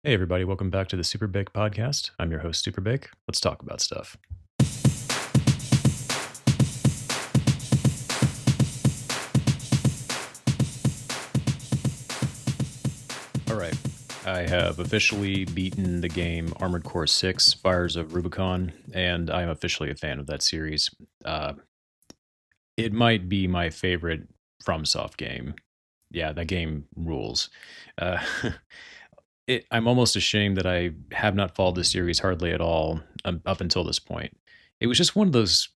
Hey, everybody, welcome back to the SuperBake podcast. I'm your host, SuperBake. Let's talk about stuff. All right. I have officially beaten the game Armored Core 6 Fires of Rubicon, and I'm officially a fan of that series. Uh, it might be my favorite FromSoft game. Yeah, that game rules. Uh, I'm almost ashamed that I have not followed the series hardly at all up until this point. It was just one of those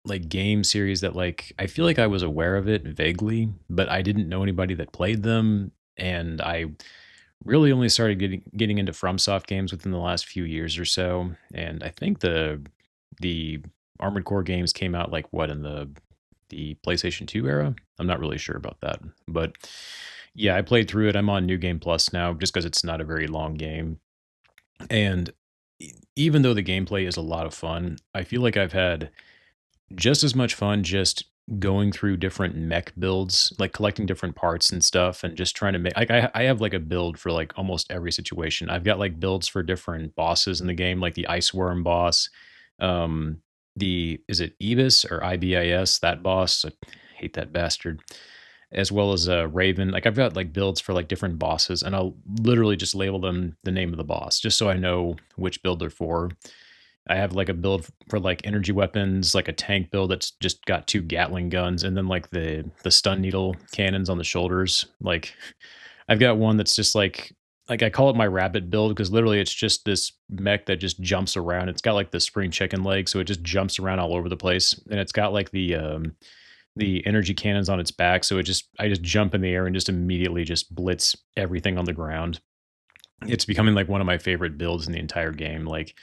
like game series that I feel like I was aware of it vaguely, but I didn't know anybody that played them, and I really only started getting into FromSoft games within the last few years or so. And I think the Armored Core games came out like what in the PlayStation 2 era. I'm not really sure about that, but yeah, I played through it. I'm on New Game Plus now just because it's not a very long game. And even though the gameplay is a lot of fun, I feel like I've had just as much fun just going through different mech builds, like collecting different parts and stuff, and just trying to make I have like a build for like almost every situation. I've got like builds for different bosses in the game, like the ice worm boss. The is it Ibis or IBIS, that boss? I hate that bastard. As well as a Raven. Like I've got like builds for like different bosses, and I'll literally just label them the name of the boss, just so I know which build they're for. I have like a build for like energy weapons, like a tank build that's just got two Gatling guns, and then like the stun needle cannons on the shoulders. Like I've got one that's just like I call it my rabbit build because literally it's just this mech that just jumps around. It's got like the spring chicken leg, so it just jumps around all over the place, and it's got like the energy cannons on its back, so I just jump in the air and just immediately just blitz everything on the ground. It's becoming like one of my favorite builds in the entire game. Like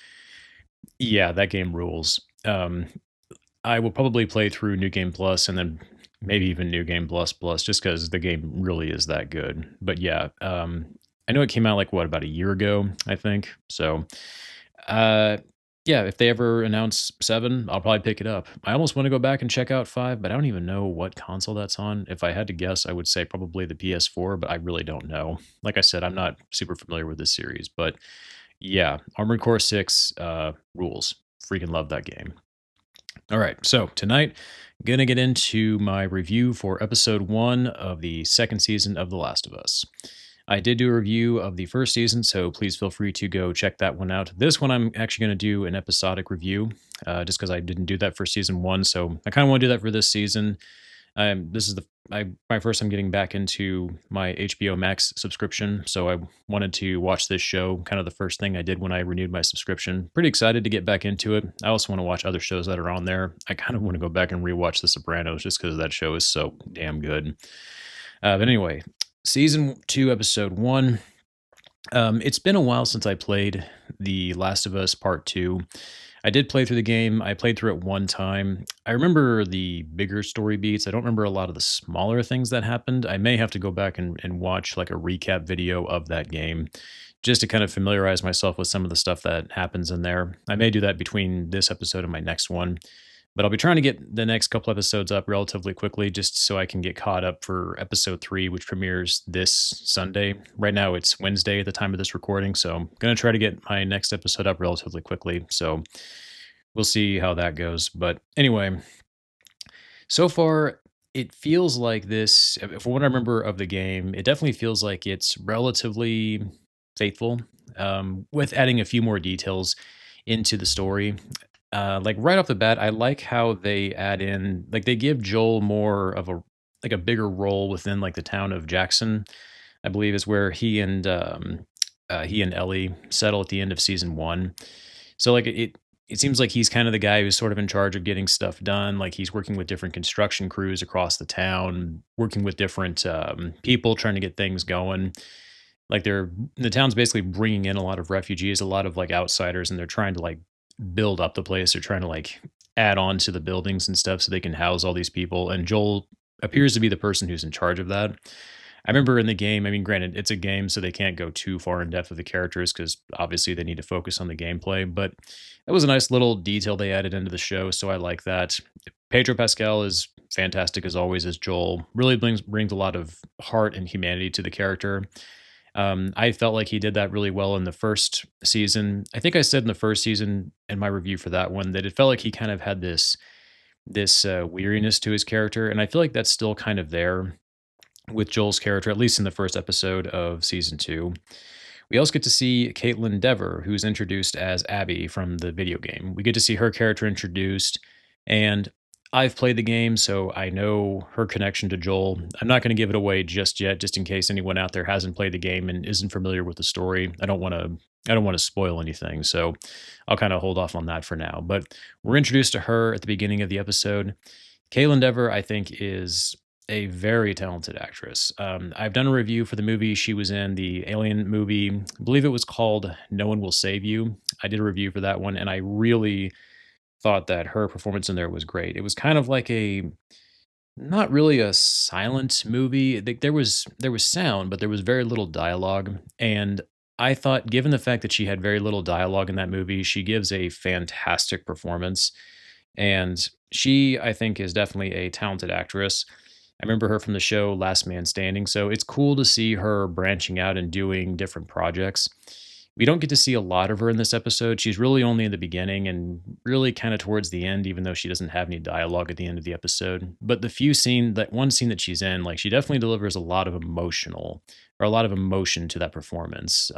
yeah, that game rules. I will probably play through New Game Plus and then maybe even New Game Plus Plus just because the game really is that good. But yeah, I know it came out like what about a year ago, I think. So, uh, yeah, if they ever announce seven, I'll probably pick it up. I almost want to go back and check out five, but I don't even know what console that's on. If I had to guess, I would say probably the PS4, but I really don't know. Like I said, I'm not super familiar with this series, but yeah, Armored Core 6 rules. Freaking love that game. All right, so tonight, gonna get into my review for episode 1 of the second season of The Last of Us. I did do a review of the first season, so please feel free to go check that one out. This one, I'm actually going to do an episodic review, just because I didn't do that for season 1, so I kind of want to do that for this season. This is my first time getting back into my HBO Max subscription, so I wanted to watch this show. Kind of the first thing I did when I renewed my subscription. Pretty excited to get back into it. I also want to watch other shows that are on there. I kind of want to go back and rewatch The Sopranos just because that show is so damn good. But anyway, season 2, episode 1. It's been a while since I played The Last of Us Part 2. I did play through the game. I played through it one time. I remember the bigger story beats. I don't remember a lot of the smaller things that happened. I may have to go back and watch like a recap video of that game just to kind of familiarize myself with some of the stuff that happens in there. I may do that between this episode and my next one. But I'll be trying to get the next couple episodes up relatively quickly just so I can get caught up for episode 3, which premieres this Sunday. Right now it's Wednesday at the time of this recording, so I'm going to try to get my next episode up relatively quickly. So we'll see how that goes. But anyway, so far it feels like this, for what I remember of the game, it definitely feels like it's relatively faithful, with adding a few more details into the story. Like right off the bat, I like how they add in, like they give Joel more of a like a bigger role within like the town of Jackson. I believe is where he and Ellie settle at the end of season 1. So like it seems like he's kind of the guy who's sort of in charge of getting stuff done. Like he's working with different construction crews across the town, working with different people trying to get things going. Like the town's basically bringing in a lot of refugees, a lot of like outsiders, and they're trying to like build up the place. They're trying to like add on to the buildings and stuff so they can house all these people. And Joel appears to be the person who's in charge of that. I remember in the game, I mean, granted, it's a game, so they can't go too far in depth with the characters because obviously they need to focus on the gameplay. But that was a nice little detail they added into the show, so I like that. Pedro Pascal is fantastic as always as Joel. Really brings a lot of heart and humanity to the character. I felt like he did that really well in the first season. I think I said in the first season in my review for that one that it felt like he kind of had this weariness to his character, and I feel like that's still kind of there with Joel's character, at least in the first episode of season 2. We also get to see Caitlin Dever, who's introduced as Abby from the video game. We get to see her character introduced, and I've played the game, so I know her connection to Joel. I'm not going to give it away just yet, just in case anyone out there hasn't played the game and isn't familiar with the story. I don't want to spoil anything, so I'll kind of hold off on that for now. But we're introduced to her at the beginning of the episode. Caitlin Dever, I think, is a very talented actress. I've done a review for the movie she was in, the Alien movie. I believe it was called No One Will Save You. I did a review for that one, and I really thought that her performance in there was great. It was kind of like a not really a silent movie. There was sound, but there was very little dialogue. And I thought, given the fact that she had very little dialogue in that movie, she gives a fantastic performance. And she, I think, is definitely a talented actress. I remember her from the show Last Man Standing, so it's cool to see her branching out and doing different projects. We don't get to see a lot of her in this episode. She's really only in the beginning and really kind of towards the end, even though she doesn't have any dialogue at the end of the episode. But that one scene that she's in, like she definitely delivers a lot of emotion to that performance.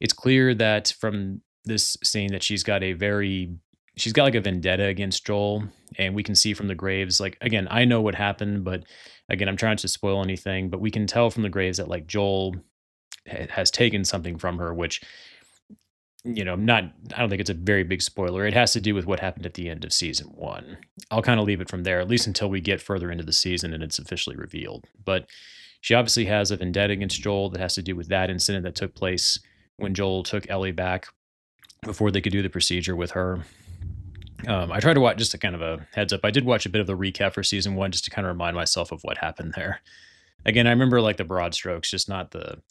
It's clear that from this scene that she's got like a vendetta against Joel, and we can see from the graves, like again, I know what happened, but again, I'm trying to spoil anything, but we can tell from the graves that like Joel has taken something from her, which not I don't think it's a very big spoiler. It has to do with what happened at the end of season 1. I'll kind of leave it from there, at least until we get further into the season and it's officially revealed. But she obviously has a vendetta against Joel that has to do with that incident that took place when Joel took Ellie back before they could do the procedure with her. I tried to watch, just a kind of a heads up, I did watch a bit of the recap for season 1 just to kind of remind myself of what happened there. Again, I remember like the broad strokes, just not the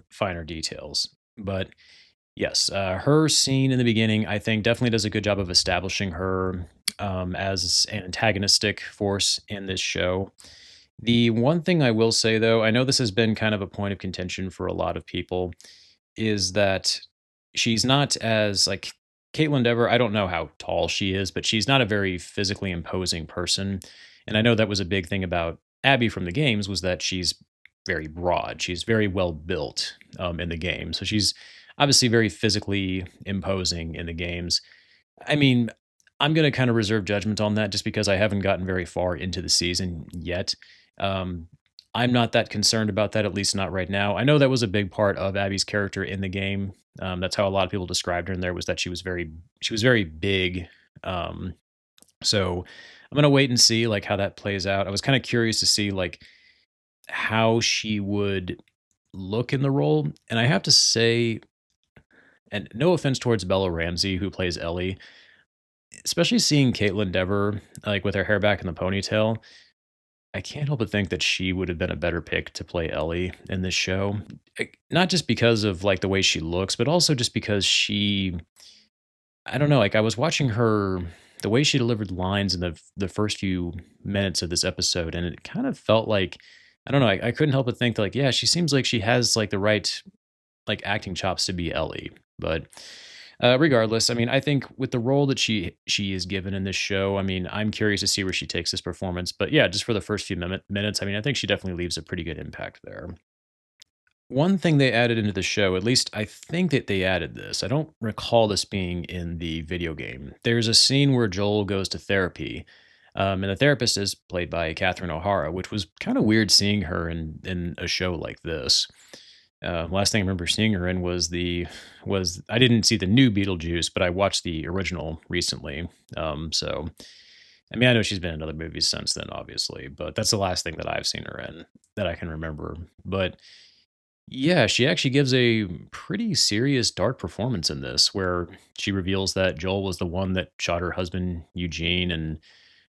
finer details. But yes, her scene in the beginning, I think, definitely does a good job of establishing her as an antagonistic force in this show. The one thing I will say, though, I know this has been kind of a point of contention for a lot of people, is that she's not as like Caitlin Dever. I don't know how tall she is, but she's not a very physically imposing person. And I know that was a big thing about Abby from the games, was that she's very broad. She's very well built in the game. So she's obviously very physically imposing in the games. I mean, I'm going to kind of reserve judgment on that just because I haven't gotten very far into the season yet. Um, I'm not that concerned about that, at least not right now. I know that was a big part of Abby's character in the game. That's how a lot of people described her in there, was that she was very big. Um, so I'm gonna wait and see like how that plays out. I was kind of curious to see like how she would look in the role, and I have to say, and no offense towards Bella Ramsey who plays Ellie, especially seeing Caitlin Dever like with her hair back in the ponytail, I can't help but think that she would have been a better pick to play Ellie in this show. Not just because of like the way she looks, but also just because I don't know, like I was watching her, the way she delivered lines in the first few minutes of this episode, and it kind of felt like, I don't know, I couldn't help but think like, yeah, she seems like she has like the right like acting chops to be Ellie. But regardless, I mean, I think with the role that she is given in this show, I mean, I'm curious to see where she takes this performance. But yeah, just for the first few minutes, I mean, I think she definitely leaves a pretty good impact there. One thing they added into the show, at least I think that they added this. I don't recall this being in the video game. There's a scene where Joel goes to therapy, and the therapist is played by Catherine O'Hara, which was kind of weird seeing her in a show like this. Last thing I remember seeing her in was I didn't see the new Beetlejuice, but I watched the original recently. So I mean, I know she's been in other movies since then, obviously, but that's the last thing that I've seen her in that I can remember. But yeah, she actually gives a pretty serious, dark performance in this, where she reveals that Joel was the one that shot her husband, Eugene. And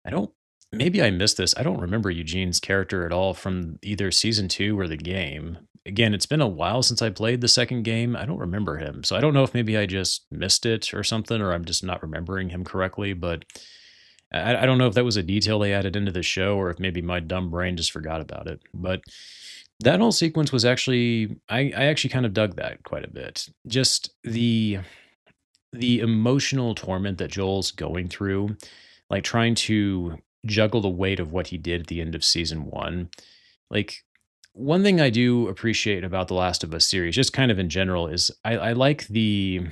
I don't, maybe I missed this. I don't remember Eugene's character at all from either season 2 or the game. Again, it's been a while since I played the second game. I don't remember him. So I don't know if maybe I just missed it or something, or I'm just not remembering him correctly. But I don't know if that was a detail they added into the show or if maybe my dumb brain just forgot about it. But That whole sequence was actually I actually kind of dug that quite a bit. Just the emotional torment that Joel's going through, like trying to juggle the weight of what he did at the end of season 1. Like, one thing I do appreciate about the Last of Us series, just kind of in general, is I like the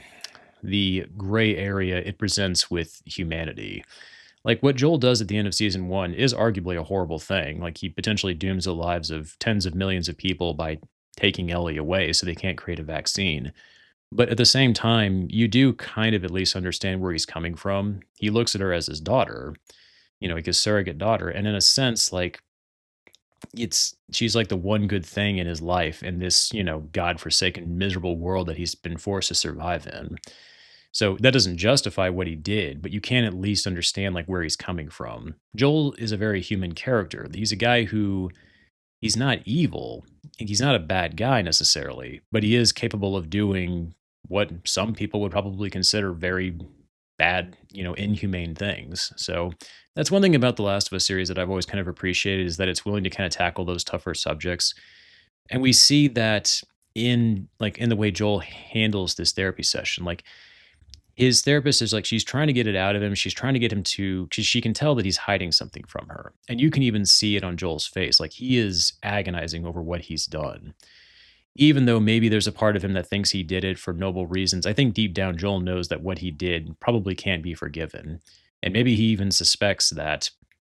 gray area it presents with humanity. Like, what Joel does at the end of season 1 is arguably a horrible thing. Like, he potentially dooms the lives of tens of millions of people by taking Ellie away so they can't create a vaccine. But at the same time, you do kind of at least understand where he's coming from. He looks at her as his daughter, like his surrogate daughter, and in a sense, like, she's like the one good thing in his life in this, godforsaken, miserable world that he's been forced to survive in. So that doesn't justify what he did, but you can at least understand like where he's coming from. Joel is a very human character. He's a guy who he's not evil. He's not a bad guy necessarily, but he is capable of doing what some people would probably consider very bad, inhumane things. So that's one thing about the Last of Us series that I've always kind of appreciated is that it's willing to kind of tackle those tougher subjects. And we see that in the way Joel handles this therapy session. Like, his therapist is like she's trying to get it out of him. She's trying to get him to, because she can tell that he's hiding something from her. And you can even see it on Joel's face. Like, he is agonizing over what he's done. Even though maybe there's a part of him that thinks he did it for noble reasons, I think deep down Joel knows that what he did probably can't be forgiven. And maybe he even suspects that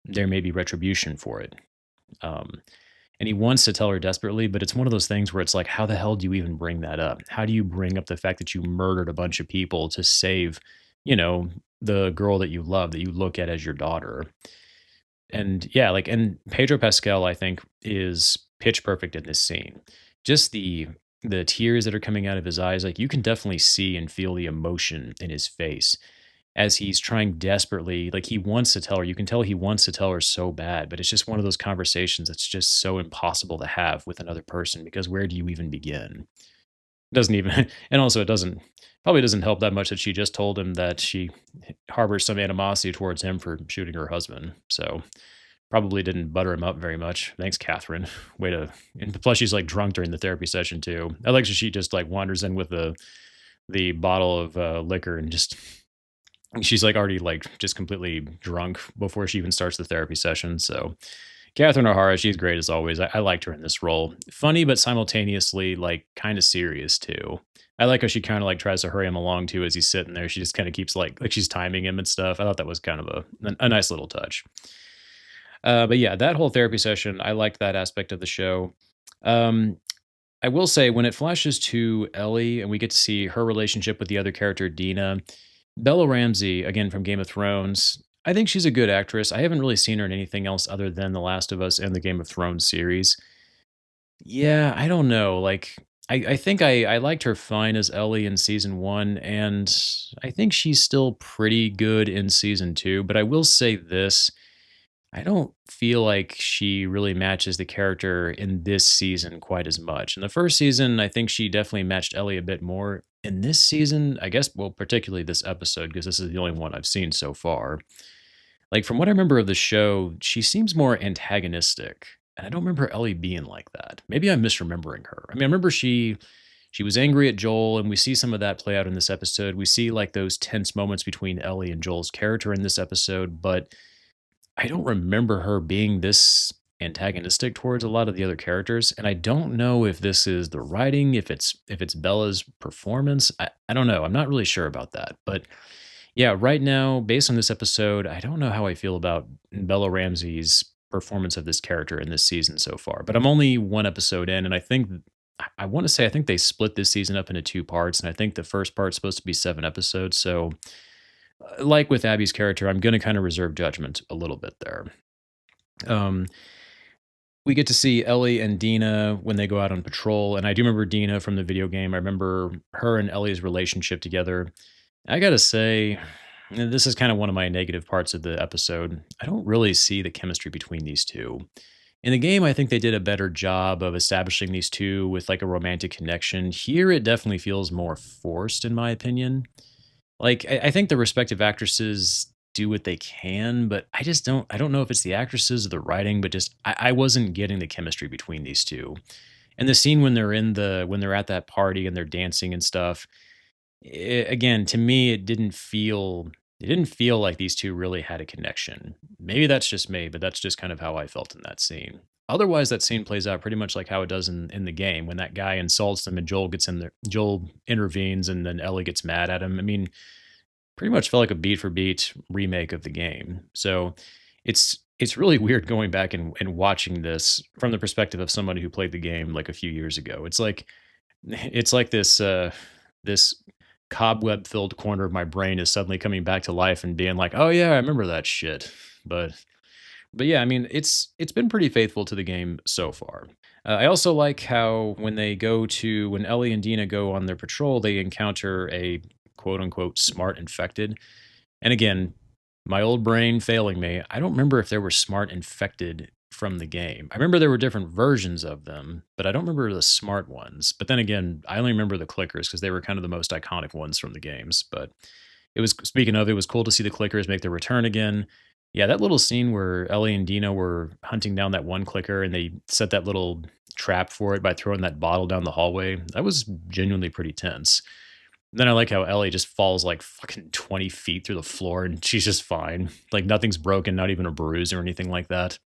there may be retribution for it. Um, and he wants to tell her desperately, but it's one of those things where it's like, how the hell do you even bring that up? How do you bring up the fact that you murdered a bunch of people to save, you know, the girl that you love, that you look at as your daughter? And yeah, like, and Pedro Pascal, I think, is pitch perfect in this scene. Just the tears that are coming out of his eyes, like you can definitely see and feel the emotion in his face as he's trying desperately, like he wants to tell her. You can tell he wants to tell her so bad, but it's just one of those conversations that's just so impossible to have with another person because where do you even begin? It doesn't even, and also it doesn't, probably doesn't help that much that she just told him that she harbors some animosity towards him for shooting her husband. So probably didn't butter him up very much. Thanks, Catherine. Way to, and plus she's like drunk during the therapy session too. I like that she just like wanders in with the bottle of liquor and just she's like already like just completely drunk before she even starts the therapy session. So Catherine O'Hara, she's great as always. I liked her in this role. Funny, but simultaneously like kind of serious too. I like how she kind of like tries to hurry him along too as he's sitting there. She just kind of keeps like she's timing him and stuff. I thought that was kind of a nice little touch. But yeah, that whole therapy session, I liked that aspect of the show. Um, I will say when it flashes to Ellie and we get to see her relationship with the other character, Dina, Bella Ramsey, again from Game of Thrones, I think she's a good actress. I haven't really seen her in anything else other than The Last of Us and the Game of Thrones series. Yeah, I don't know. Like, I think I liked her fine as Ellie in season 1, and I think she's still pretty good in season 2. But I will say this, I don't feel like she really matches the character in this season quite as much. In the first season, I think she definitely matched Ellie a bit more. In this season, I guess, well, particularly this episode, because this is the only one I've seen so far. Like, from what I remember of the show, she seems more antagonistic. And I don't remember Ellie being like that. Maybe I'm misremembering her. I mean, I remember she was angry at Joel, and we see some of that play out in this episode. We see like those tense moments between Ellie and Joel's character in this episode, but I don't remember her being this antagonistic towards a lot of the other characters, and I don't know if this is the writing, if it's Bella's performance. I don't know. I'm not really sure about that. But yeah, right now, based on this episode, I don't know how I feel about Bella Ramsey's performance of this character in this season so far. But I'm only one episode in, and I want to say I think they split this season up into two parts, and I think the first part's supposed to be 7 episodes. So like with Abby's character, I'm going to kind of reserve judgment a little bit there. Um, we get to see Ellie and Dina when they go out on patrol, and I do remember Dina from the video game. I remember her and Ellie's relationship together. I gotta say, and this is kind of one of my negative parts of the episode. I don't really see the chemistry between these two. In the game, I think they did a better job of establishing these two with like a romantic connection. Here, it definitely feels more forced, in my opinion. Like, I think the respective actresses, do what they can, but I don't know if it's the actresses or the writing, but just I wasn't getting the chemistry between these 2. And the scene when they're at that party and they're dancing and stuff, again, to me, it didn't feel like these 2 really had a connection. Maybe that's just me, but that's just kind of how I felt in that scene. Otherwise, that scene plays out pretty much like how it does in the game when that guy insults them and Joel gets in there. Joel intervenes and then Ellie gets mad at him. I mean, pretty much felt like a beat for beat remake of the game. So it's really weird going back and watching this from the perspective of somebody who played the game like a few years ago. It's like this cobweb filled corner of my brain is suddenly coming back to life and being like, "Oh yeah, I remember that shit." But but yeah, I mean, it's been pretty faithful to the game so far. I also like how when Ellie and Dina go on their patrol, they encounter a quote unquote smart infected. And again, my old brain failing me, I don't remember if there were smart infected from the game. I remember there were different versions of them, but I don't remember the smart ones. But then again, I only remember the clickers because they were kind of the most iconic ones from the games. But speaking of, it was cool to see the clickers make their return again. Yeah, that little scene where Ellie and Dina were hunting down that one clicker and they set that little trap for it by throwing that bottle down the hallway. That was genuinely pretty tense. Then I like how Ellie just falls like fucking 20 feet through the floor and she's just fine. Like nothing's broken, not even a bruise or anything like that.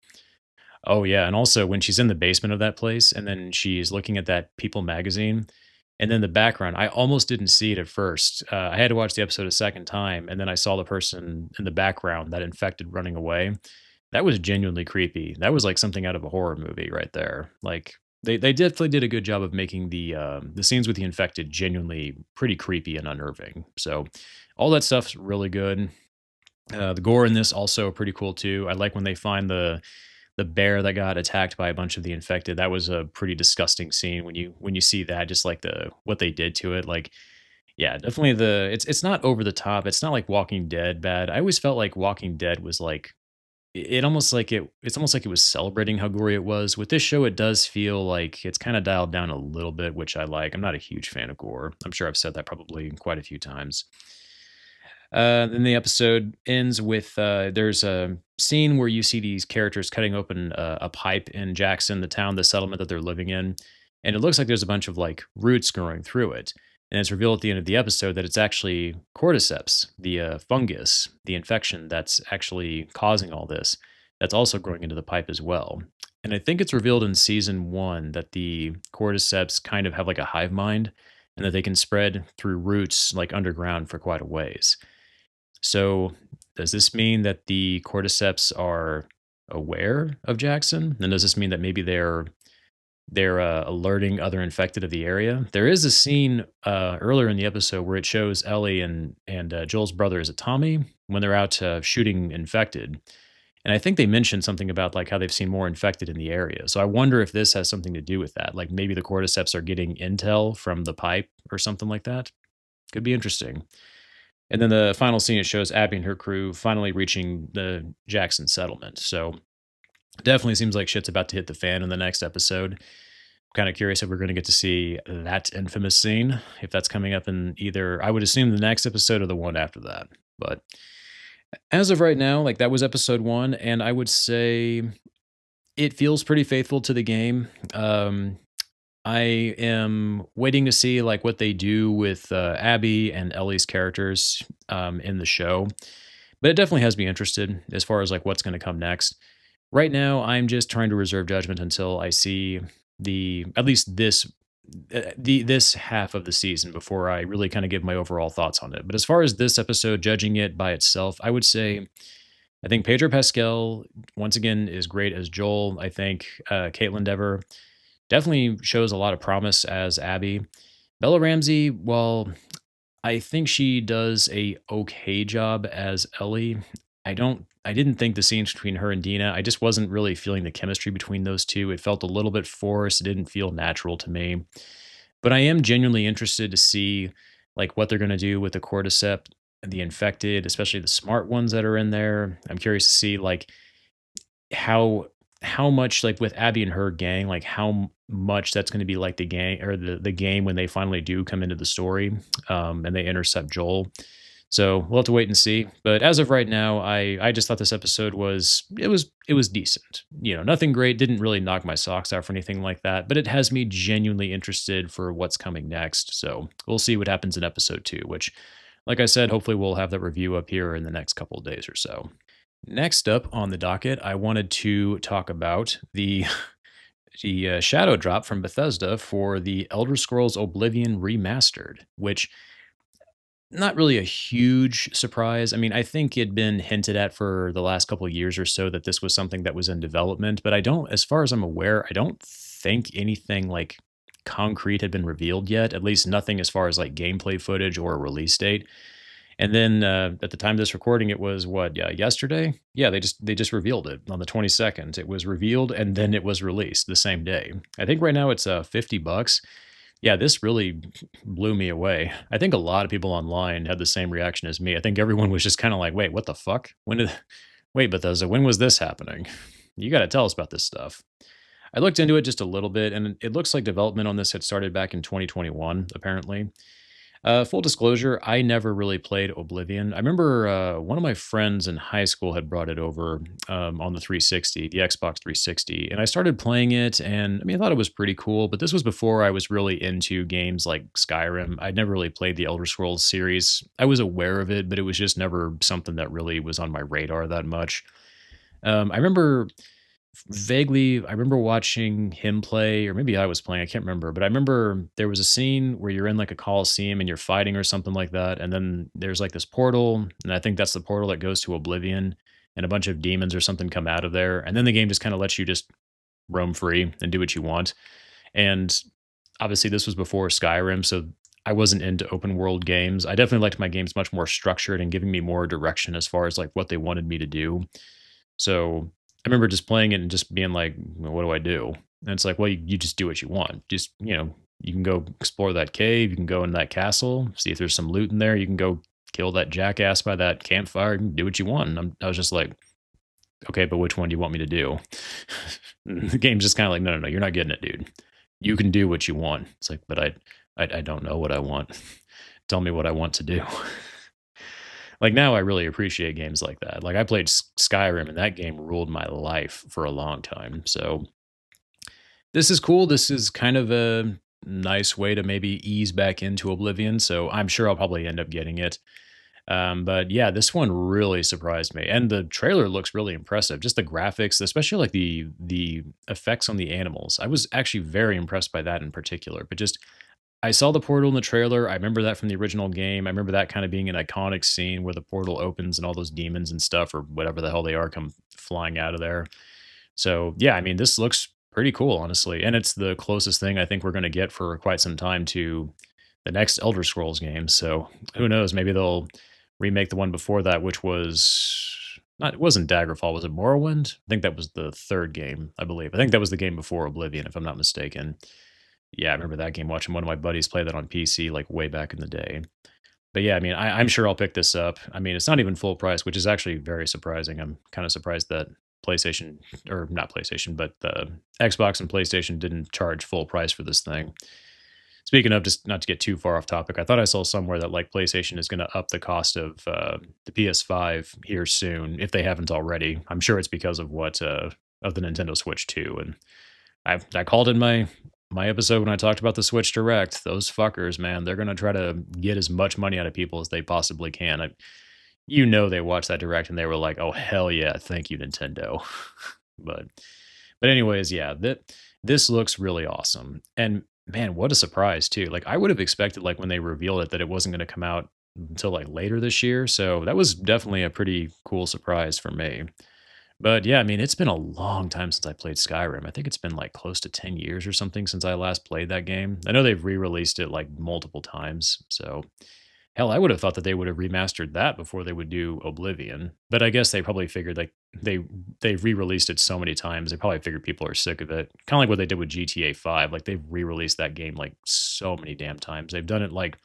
Oh, yeah, and also when she's in the basement of that place and then she's looking at that People magazine, and then the background, I almost didn't see it at first. I had to watch the episode a second time, and then I saw the person in the background, that infected running away. That was genuinely creepy. That was like something out of a horror movie right there. Like, they definitely did a good job of making the scenes with the infected genuinely pretty creepy and unnerving. So all that stuff's really good. The gore in this also pretty cool too. I like when they find the bear that got attacked by a bunch of the infected. That was a pretty disgusting scene when you see that, just like the what they did to it. Like, yeah, definitely it's not over the top. It's not like Walking Dead bad. I always felt like Walking Dead was like it's almost like it was celebrating how gory it was. With this show, it does feel like it's kind of dialed down a little bit, which I like. I'm not a huge fan of gore. I'm sure I've said that probably quite a few times. Then the episode ends with there's a scene where you see these characters cutting open a pipe in Jackson, the town, the settlement that they're living in, and it looks like there's a bunch of like roots growing through it. And it's revealed at the end of the episode that it's actually cordyceps, the fungus, the infection that's actually causing all this. That's also growing into the pipe as well. And I think it's revealed in season 1 that the cordyceps kind of have like a hive mind and that they can spread through roots like underground for quite a ways. So, does this mean that the cordyceps are aware of Jackson? And does this mean that maybe they're alerting other infected of the area? There is a scene earlier in the episode where it shows Ellie and Joel's brother, is it Tommy, when they're out shooting infected, and I think they mentioned something about like how they've seen more infected in the area. So I wonder if this has something to do with that. Like maybe the cordyceps are getting intel from the pipe or something like that. Could be interesting. And then the final scene, it shows Abby and her crew finally reaching the Jackson settlement. So definitely seems like shit's about to hit the fan in the next episode. I'm kind of curious if we're going to get to see that infamous scene, if that's coming up in either, I would assume, the next episode or the one after that. But as of right now, like that was episode 1, and I would say it feels pretty faithful to the game. I am waiting to see like what they do with Abby and Ellie's characters in the show, but it definitely has me interested as far as like what's going to come next. Right now, I'm just trying to reserve judgment until I see the at least this half of the season before I really kind of give my overall thoughts on it. But as far as this episode, judging it by itself, I would say I think Pedro Pascal once again is great as Joel. I think Caitlin Dever definitely shows a lot of promise as Abby. Bella Ramsey, well, I think she does a okay job as Ellie. I didn't think the scenes between her and Dina, I just wasn't really feeling the chemistry between those two. It felt a little bit forced. It didn't feel natural to me. But I am genuinely interested to see like what they're going to do with the cordyceps, the infected, especially the smart ones that are in there. I'm curious to see like how much like with Abby and her gang, like much that's going to be like the gang or the game when they finally do come into the story and they intercept Joel. So we'll have to wait and see. But as of right now, I just thought this episode was decent. Nothing great. Didn't really knock my socks off or anything like that. But it has me genuinely interested for what's coming next. So we'll see what happens in episode 2. Which, like I said, hopefully we'll have that review up here in the next couple of days or so. Next up on the docket, I wanted to talk about the shadow drop from Bethesda for the Elder Scrolls Oblivion Remastered, which not really a huge surprise. I mean, I think it'd been hinted at for the last couple of years or so that this was something that was in development, but as far as I'm aware, I don't think anything like concrete had been revealed yet, at least nothing as far as like gameplay footage or a release date. And then at the time of this recording, it was what, yeah, yesterday? Yeah, they just revealed it on the 22nd. It was revealed and then it was released the same day. I think right now it's $50. Yeah, this really blew me away. I think a lot of people online had the same reaction as me. I think everyone was just kind of like, "Wait, what the fuck? Wait, Bethesda, when was this happening? You got to tell us about this stuff." I looked into it just a little bit, and it looks like development on this had started back in 2021, apparently. Full disclosure, I never really played Oblivion. I remember one of my friends in high school had brought it over on the 360, the Xbox 360, and I started playing it. And I mean, I thought it was pretty cool, but this was before I was really into games like Skyrim. I'd never really played the Elder Scrolls series. I was aware of it, but it was just never something that really was on my radar that much. I remember vaguely, I remember watching him play, or maybe I was playing, I can't remember, but I remember there was a scene where you're in like a coliseum and you're fighting or something like that, and then there's like this portal, and I think that's the portal that goes to Oblivion, and a bunch of demons or something come out of there, and then the game just kind of lets you just roam free and do what you want. And obviously this was before Skyrim, so I wasn't into open world games. I definitely liked my games much more structured and giving me more direction as far as like what they wanted me to do. So I remember just playing it and just being like, "Well, what do I do?" And it's like, well, you just do what you want. Just, you can go explore that cave. You can go in that castle, see if there's some loot in there. You can go kill that jackass by that campfire. You can do what you want. And I was just like, okay, but which one do you want me to do? The game's just kind of like, no, no, no, you're not getting it, dude. You can do what you want. It's like, but I don't know what I want. Tell me what I want to do. Like now I really appreciate games like that. Like I played Skyrim and that game ruled my life for a long time. So this is cool. This is kind of a nice way to maybe ease back into Oblivion. So I'm sure I'll probably end up getting it. But yeah, this one really surprised me, and the trailer looks really impressive. Just the graphics, especially like the effects on the animals. I was actually very impressed by that in particular. But just I saw the portal in the trailer. I remember that from the original game. I remember that kind of being an iconic scene where the portal opens and all those demons and stuff, or whatever the hell they are, come flying out of there. So yeah, I mean, this looks pretty cool, honestly, and it's the closest thing I think we're going to get for quite some time to the next Elder Scrolls game. So who knows? Maybe they'll remake the one before that, which was not. It wasn't Daggerfall. Was it Morrowind? I think that was the third game. I believe. I think that was the game before Oblivion, if I'm not mistaken. Yeah, I remember that game, watching one of my buddies play that on PC, like, way back in the day. But, yeah, I mean, I'm sure I'll pick this up. I mean, it's not even full price, which is actually very surprising. I'm kinda surprised that PlayStation, or not PlayStation, but the Xbox and PlayStation didn't charge full price for this thing. Speaking of, just not to get too far off topic, I thought I saw somewhere that, like, PlayStation is gonna up the cost of, the PS5 here soon, if they haven't already. I'm sure it's because of of the Nintendo Switch 2, and I called in my episode when I talked about the Switch Direct. Those fuckers, man, they're gonna try to get as much money out of people as they possibly can. They watched that Direct and they were like, "Oh hell yeah, thank you, Nintendo." but but anyways, yeah, this looks really awesome. And man, what a surprise too. Like I would have expected like when they revealed it that it wasn't gonna come out until like later this year. So that was definitely a pretty cool surprise for me. But yeah, I mean, it's been a long time since I played Skyrim. I think it's been like close to 10 years or something since I last played that game. I know they've re-released it like multiple times. So hell, I would have thought that they would have remastered that before they would do Oblivion. But I guess they probably figured like they've re-released it so many times. They probably figured people are sick of it. Kind of like what they did with GTA 5. Like they've re-released that game like so many damn times. They've done it like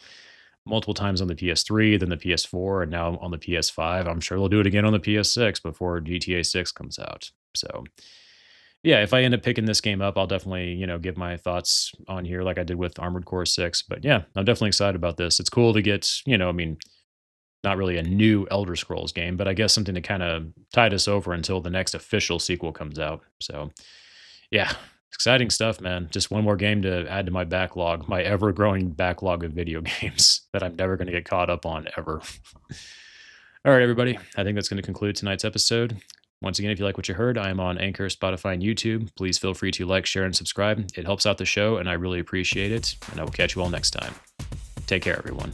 multiple times on the PS3, then the PS4, and now on the PS5. I'm sure they'll do it again on the PS6 before GTA 6 comes out. So, yeah, if I end up picking this game up, I'll definitely, give my thoughts on here like I did with Armored Core 6. But yeah, I'm definitely excited about this. It's cool to get, I mean, not really a new Elder Scrolls game, but I guess something to kind of tide us over until the next official sequel comes out. So, yeah, exciting stuff, man. Just one more game to add to my backlog, my ever growing backlog of video games that I'm never going to get caught up on ever. All right, everybody. I think that's going to conclude tonight's episode. Once again, if you like what you heard, I am on Anchor, Spotify, and YouTube. Please feel free to like, share, and subscribe. It helps out the show, and I really appreciate it. And I will catch you all next time. Take care, everyone.